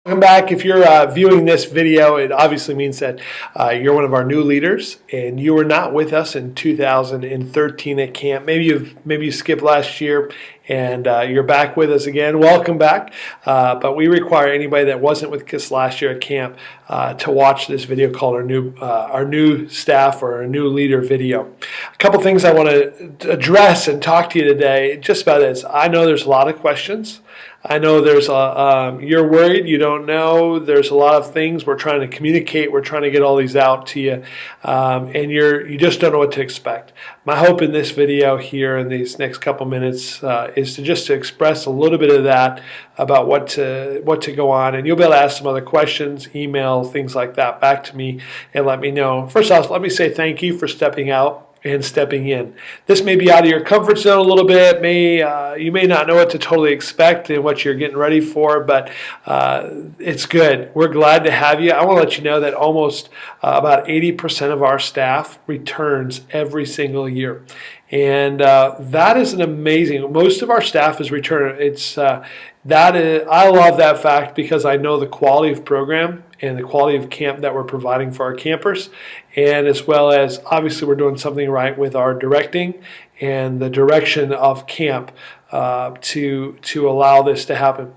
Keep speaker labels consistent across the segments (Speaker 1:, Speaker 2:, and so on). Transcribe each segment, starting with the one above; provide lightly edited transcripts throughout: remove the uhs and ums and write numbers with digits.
Speaker 1: Welcome back. If you're viewing this video, it obviously means that you're one of our new leaders and you were not with us in 2013 at camp. Maybe you skipped last year and you're back with us again. Welcome back. But we require anybody that wasn't with us last year at camp to watch this video called our new staff or our new leader video. A couple things I want to address and talk to you today just about this. I know there's a lot of questions. I know there's you're worried, you don't know. There's a lot of things we're trying to communicate. We're trying to get all these out to you, and you just don't know what to expect. My hope in this video here in these next couple minutes is to express a little bit of that about what to go on, and you'll be able to ask some other questions, email, things like that back to me, and let me know. First off, let me say thank you for stepping out and stepping in. This may be out of your comfort zone a little bit. You may not know what to totally expect and what you're getting ready for, but it's good. We're glad to have you. I want to let you know that almost about 80% of our staff returns every single year. And that is an amazing. Most of our staff is returning. I love that fact because I know the quality of program and the quality of camp that we're providing for our campers, and as well as obviously we're doing something right with our directing and the direction of camp to allow this to happen.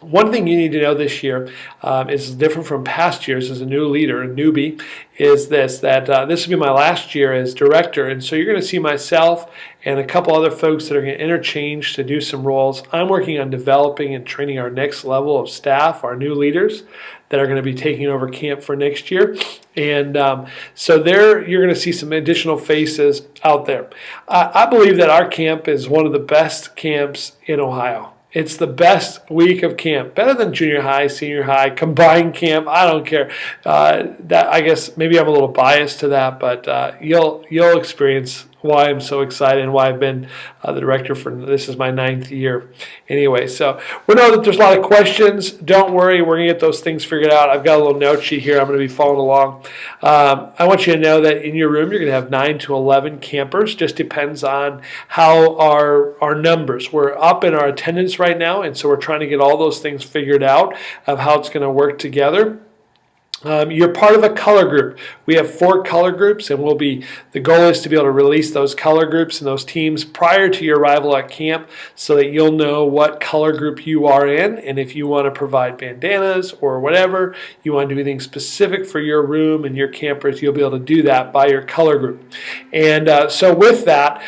Speaker 1: One thing you need to know this year is different from past years as a new leader, a newbie, is this will be my last year as director. And so you're going to see myself and a couple other folks that are going to interchange to do some roles. I'm working on developing and training our next level of staff, our new leaders that are going to be taking over camp for next year. And so there you're going to see some additional faces out there. I believe that our camp is one of the best camps in Ohio. It's the best week of camp, better than junior high, senior high, combined camp. I don't care. That I guess maybe I'm a little biased to that, but you'll experience why I'm so excited and why I've been the director for this is my 9th year. Anyway, so we know that there's a lot of questions. Don't worry, we're gonna get those things figured out. I've got a little note sheet here. I'm gonna be following along. I want you to know that in your room you're gonna have 9 to 11 campers. Just depends on how our numbers. We're up in our attendance right now, and so we're trying to get all those things figured out of how it's gonna work together. You're part of a color group. We have 4 color groups, and the goal is to be able to release those color groups and those teams prior to your arrival at camp so that you'll know what color group you are in, and if you want to provide bandanas or whatever, you want to do anything specific for your room and your campers, you'll be able to do that by your color group. And so with that,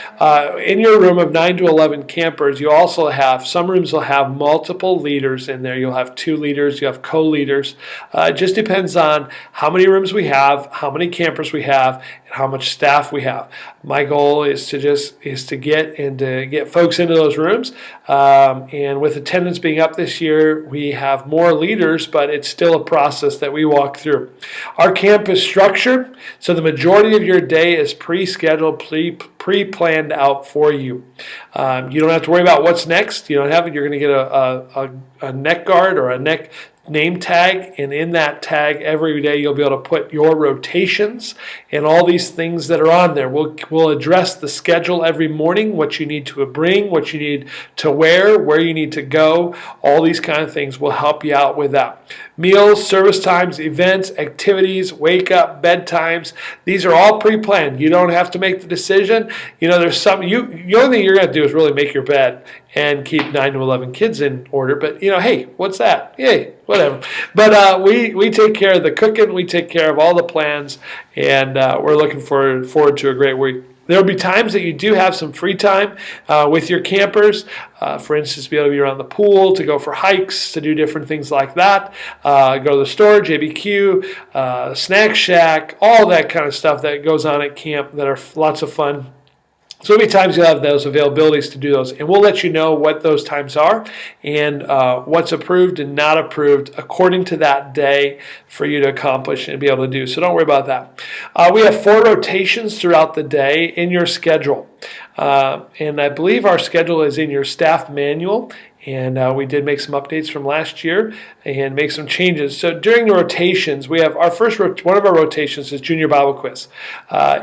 Speaker 1: in your room of 9 to 11 campers, you also have, some rooms will have multiple leaders in there. You'll have 2 leaders, you have co-leaders. It just depends on how many rooms we have, how many campers we have, and how much staff we have. My goal is to get folks into those rooms, and with attendance being up this year, we have more leaders, but it's still a process that we walk through. Our camp is structured, so the majority of your day is pre-scheduled, pre-planned out for you. You don't have to worry about what's next. You don't have it. You're going to get a neck guard or a neck name tag, and in that tag every day you'll be able to put your rotations and all these things that are on there. We'll address the schedule every morning, what you need to bring, what you need to wear, where you need to go. All these kind of things will help you out with that. Meals, service times, events, activities, wake up, bedtimes, these are all pre-planned. You don't have to make the decision. There's the only thing you're going to do is really make your bed and keep 9 to 11 kids in order. But hey, what's that? Yay, whatever. But we take care of the cooking, we take care of all the plans, and we're looking forward to a great week. There will be times that you do have some free time with your campers. For instance, be able to be around the pool, to go for hikes, to do different things like that. Go to the store, JBQ, Snack Shack, all that kind of stuff that goes on at camp that are lots of fun. So many times you'll have those availabilities to do those, and we'll let you know what those times are and what's approved and not approved according to that day for you to accomplish and be able to do. So don't worry about that. We have 4 rotations throughout the day in your schedule, and I believe our schedule is in your staff manual. And we did make some updates from last year. and make some changes. So during the rotations, we have our one of our rotations is Junior Bible Quiz.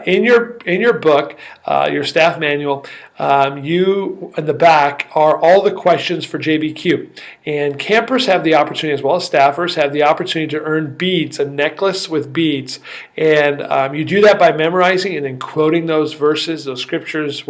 Speaker 1: In your book, your staff manual, you in the back are all the questions for JBQ. And campers have the opportunity, as well as staffers, have the opportunity to earn beads, a necklace with beads. And you do that by memorizing and then quoting those verses, those scriptures,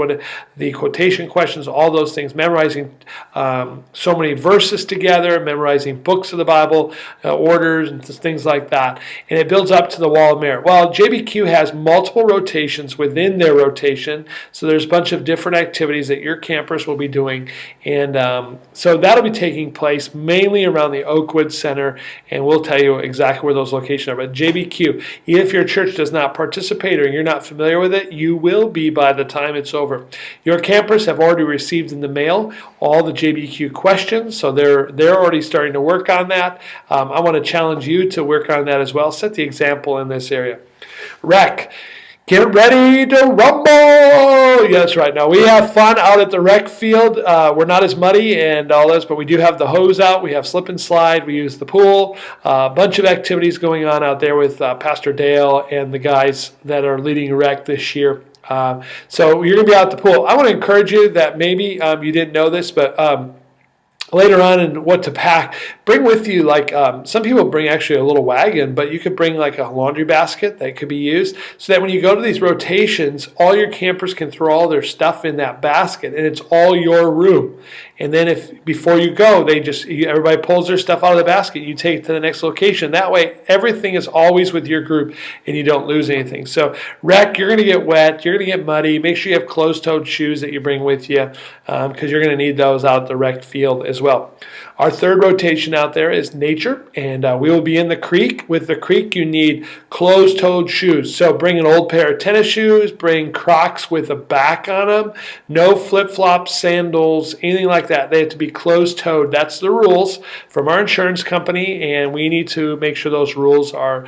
Speaker 1: the quotation questions, all those things, memorizing so many verses together, memorizing books of the Bible, orders, and things like that. And it builds up to the wall of merit. Well, JBQ has multiple rotations within their rotation, so there's a bunch of different activities that your campers will be doing. And so that'll be taking place mainly around the Oakwood Center, and we'll tell you exactly where those locations are. But JBQ, even if your church does not participate or you're not familiar with it, you will be by the time it's over. Your campers have already received in the mail all the JBQ questions, so they're already starting to work on that. I want to challenge you to work on that as well. Set the example in this area. Rec. Get ready to rumble! Yeah, that's right. Now, we have fun out at the rec field. We're not as muddy and all this, but we do have the hose out. We have slip and slide. We use the pool. A bunch of activities going on out there with Pastor Dale and the guys that are leading rec this year. So you're going to be out at the pool. I want to encourage you that maybe you didn't know this, but later on in what to pack, bring with you, like some people bring actually a little wagon, but you could bring like a laundry basket that could be used so that when you go to these rotations, all your campers can throw all their stuff in that basket and it's all your room. And then if before you go, everybody pulls their stuff out of the basket, you take it to the next location. That way, everything is always with your group and you don't lose anything. So rec, you're going to get wet, you're going to get muddy. Make sure you have closed-toed shoes that you bring with you because you're going to need those out at the rec field as well. Our third rotation out there is nature, and we will be in the creek. With the creek, you need closed-toed shoes. So bring an old pair of tennis shoes, bring Crocs with a back on them, no flip-flops, sandals, anything like that. They have to be closed-toed. That's the rules from our insurance company, and we need to make sure those rules are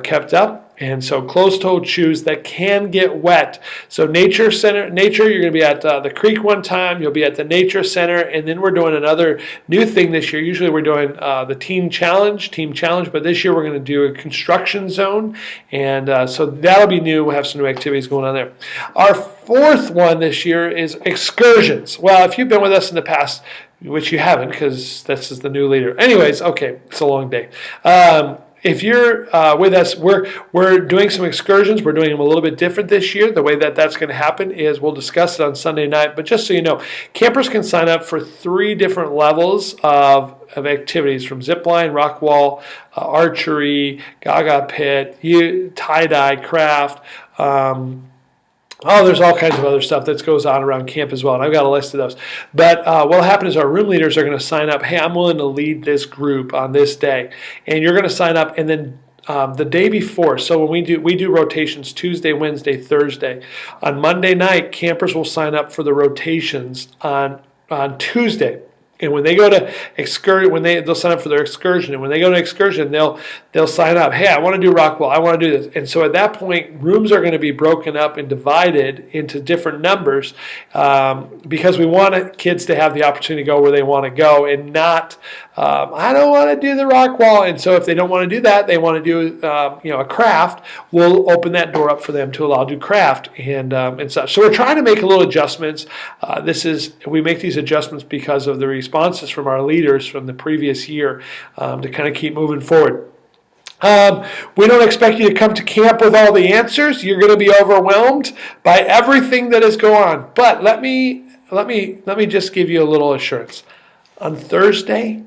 Speaker 1: kept up. And so closed-toed shoes that can get wet. So nature, you're going to be at the creek one time. You'll be at the nature center. And then we're doing another new thing this year. Usually we're doing the team challenge. But this year we're going to do a construction zone. And so that'll be new. We'll have some new activities going on there. Our fourth one this year is excursions. Well, if you've been with us in the past, which you haven't because this is the new leader. Anyways, okay, it's a long day. If you're with us, we're doing some excursions. We're doing them a little bit different this year. The way that's going to happen is we'll discuss it on Sunday night. But just so you know, campers can sign up for 3 different levels of activities, from zip line, rock wall, archery, gaga pit, tie-dye, craft. There's all kinds of other stuff that goes on around camp as well, and I've got a list of those. But what will happen is our room leaders are going to sign up, hey, I'm willing to lead this group on this day. And you're going to sign up, and then the day before, so when we do rotations Tuesday, Wednesday, Thursday. On Monday night, campers will sign up for the rotations on Tuesday. And when they go to excursion, they'll sign up for their excursion. And when they go to excursion, they'll sign up. Hey, I want to do rock wall. I want to do this. And so at that point, rooms are going to be broken up and divided into different numbers because we want kids to have the opportunity to go where they want to go and not, I don't want to do the rock wall. And so if they don't want to do that, they want to do a craft, we'll open that door up for them to allow to do craft and such. So we're trying to make a little adjustments. We make these adjustments because of the responses from our leaders from the previous year to kind of keep moving forward. We don't expect you to come to camp with all the answers. You're going to be overwhelmed by everything that is going on. But let me just give you a little assurance. On Thursday,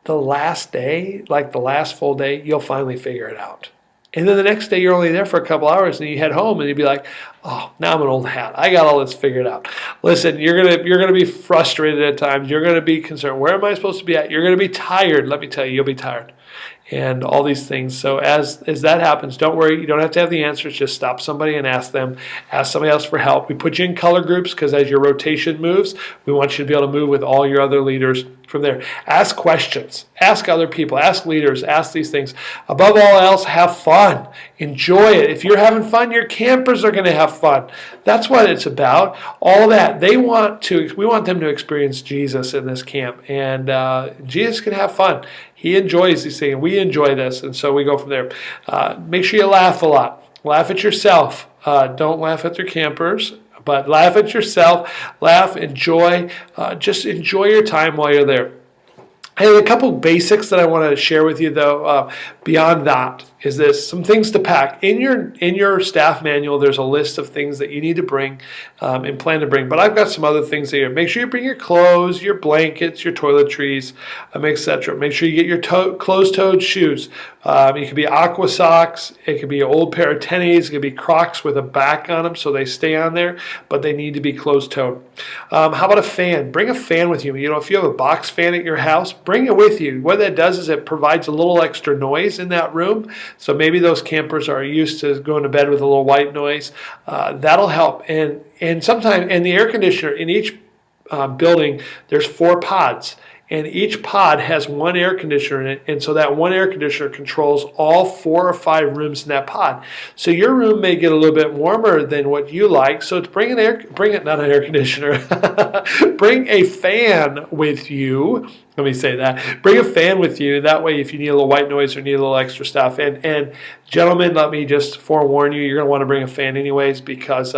Speaker 1: the last day, like the last full day, you'll finally figure it out. And then the next day, you're only there for a couple hours, and you head home, and you'd be like, "Oh, now I'm an old hat. I got all this figured out." Listen, you're gonna be frustrated at times. You're gonna be concerned. Where am I supposed to be at? You're gonna be tired. Let me tell you, you'll be tired, and all these things. So as that happens, don't worry. You don't have to have the answers. Just stop somebody and ask them. Ask somebody else for help. We put you in color groups because as your rotation moves, we want you to be able to move with all your other leaders from there. Ask questions. Ask other people. Ask leaders. Ask these things. Above all else, have fun. Enjoy it. If you're having fun, your campers are going to have fun. That's what it's about. All that. We want them to experience Jesus in this camp. And Jesus can have fun. He enjoys these things. We enjoy this, and so we go from there. Make sure you laugh a lot. Laugh at yourself. Don't laugh at your campers, but laugh at yourself. Laugh, enjoy. Just enjoy your time while you're there. I have a couple basics that I want to share with you, though. Beyond that, is this some things to pack in your staff manual? There's a list of things that you need to bring and plan to bring. But I've got some other things here. Make sure you bring your clothes, your blankets, your toiletries, etc. Make sure you get your closed-toed shoes. It could be aqua socks. It could be an old pair of tennies. It could be Crocs with a back on them, so they stay on there, but they need to be closed-toed. How about a fan? Bring a fan with you. If you have a box fan at your house, bring it with you. What that does is it provides a little extra noise in that room. So maybe those campers are used to going to bed with a little white noise. That'll help. And sometimes, and the air conditioner in each building, there's 4 pods. And each pod has one air conditioner in it, and so that one air conditioner controls all 4 or 5 rooms in that pod. So your room may get a little bit warmer than what you like. So to bring not an air conditioner, bring a fan with you. Let me say that. Bring a fan with you. That way, if you need a little white noise or need a little extra stuff, and gentlemen, let me just forewarn you, you're going to want to bring a fan anyways because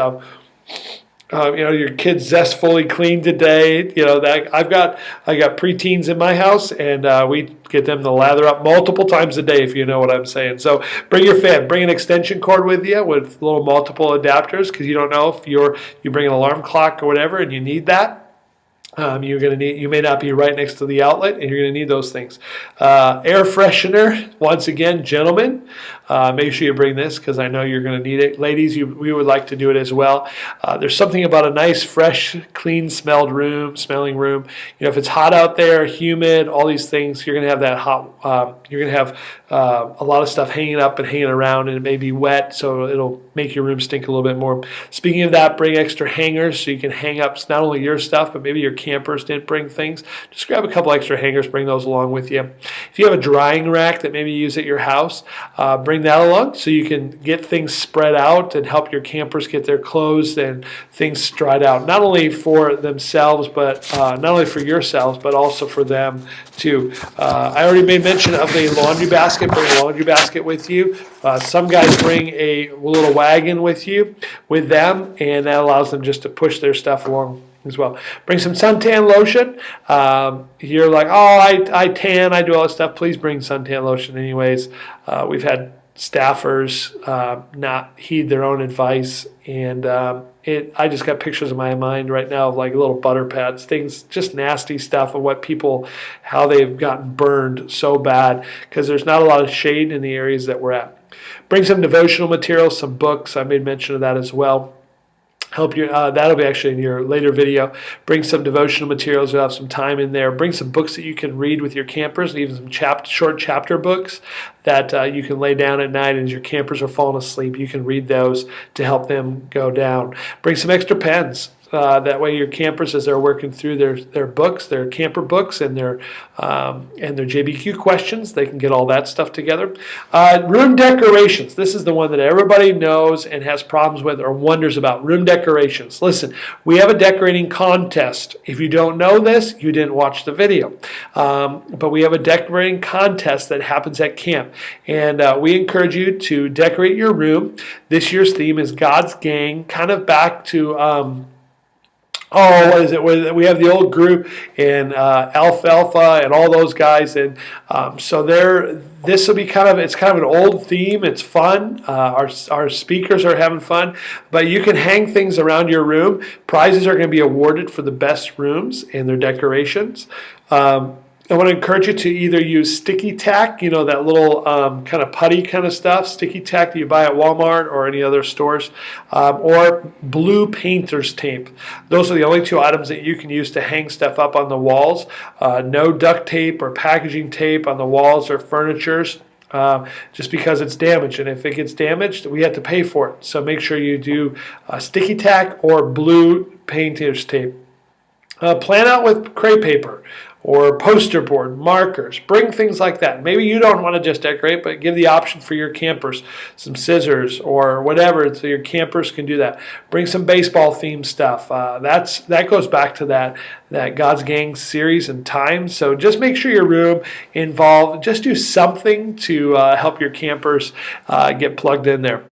Speaker 1: your kids zestfully clean today. That I got preteens in my house, and we get them to lather up multiple times a day, if you know what I'm saying. So bring your fan, bring an extension cord with you with little multiple adapters, because you don't know if you bring an alarm clock or whatever, and you need that. You may not be right next to the outlet, and you're going to need those things. Air freshener, once again, gentlemen, make sure you bring this because I know you're going to need it. Ladies, we would like to do it as well. There's something about a nice, fresh, clean smelling room. If it's hot out there, humid, all these things, you're going to have that hot. You're going to have a lot of stuff hanging up and hanging around, and it may be wet, so it'll make your room stink a little bit more. Speaking of that, bring extra hangers so you can hang up not only your stuff, but maybe your campers didn't bring things. Just grab a couple extra hangers, bring those along with you. If you have a drying rack that maybe you use at your house, bring that along so you can get things spread out and help your campers get their clothes and things dried out. Not only for themselves, but not only for yourselves, but also for them too. I already made mention of the laundry basket. Bring a laundry basket with you. Some guys bring a little wagon with them, and that allows them just to push their stuff along as well. Bring some suntan lotion. You're like, I tan, I do all this stuff. Please bring suntan lotion anyways. We've had staffers not heed their own advice, and I just got pictures in my mind right now of like little butter pads, things, just nasty stuff of how they've gotten burned so bad because there's not a lot of shade in the areas that we're at. Bring some devotional materials, some books. I made mention of that as well. Help you. That'll be actually in your later video. Bring some devotional materials. You'll have some time in there. Bring some books that you can read with your campers, and even some short chapter books that you can lay down at night, and as your campers are falling asleep, you can read those to help them go down. Bring some extra pens. That way your campers, as they're working through their books, their camper books, and their JBQ questions, they can get all that stuff together. Room decorations. This is the one that everybody knows and has problems with or wonders about. Room decorations. Listen, we have a decorating contest. If you don't know this, you didn't watch the video. But we have a decorating contest that happens at camp. And we encourage you to decorate your room. This year's theme is God's Gang, kind of back to... what is it? We have the old group and Alfalfa and all those guys, and so this will be it's kind of an old theme. It's fun. Our speakers are having fun, but you can hang things around your room. Prizes are going to be awarded for the best rooms and their decorations. I want to encourage you to either use sticky tack, that little kind of putty kind of stuff, sticky tack that you buy at Walmart or any other stores, or blue painter's tape. Those are the only 2 items that you can use to hang stuff up on the walls. No duct tape or packaging tape on the walls or furnitures. Just because it's damaged, and if it gets damaged, we have to pay for it. So make sure you do sticky tack or blue painter's tape. Plan out with crepe paper or poster board, markers. Bring things like that. Maybe you don't want to just decorate, but give the option for your campers some scissors or whatever, so your campers can do that. Bring some baseball themed stuff. That goes back to that God's Gang series and time. So just make sure your room involved. Just do something to help your campers get plugged in there.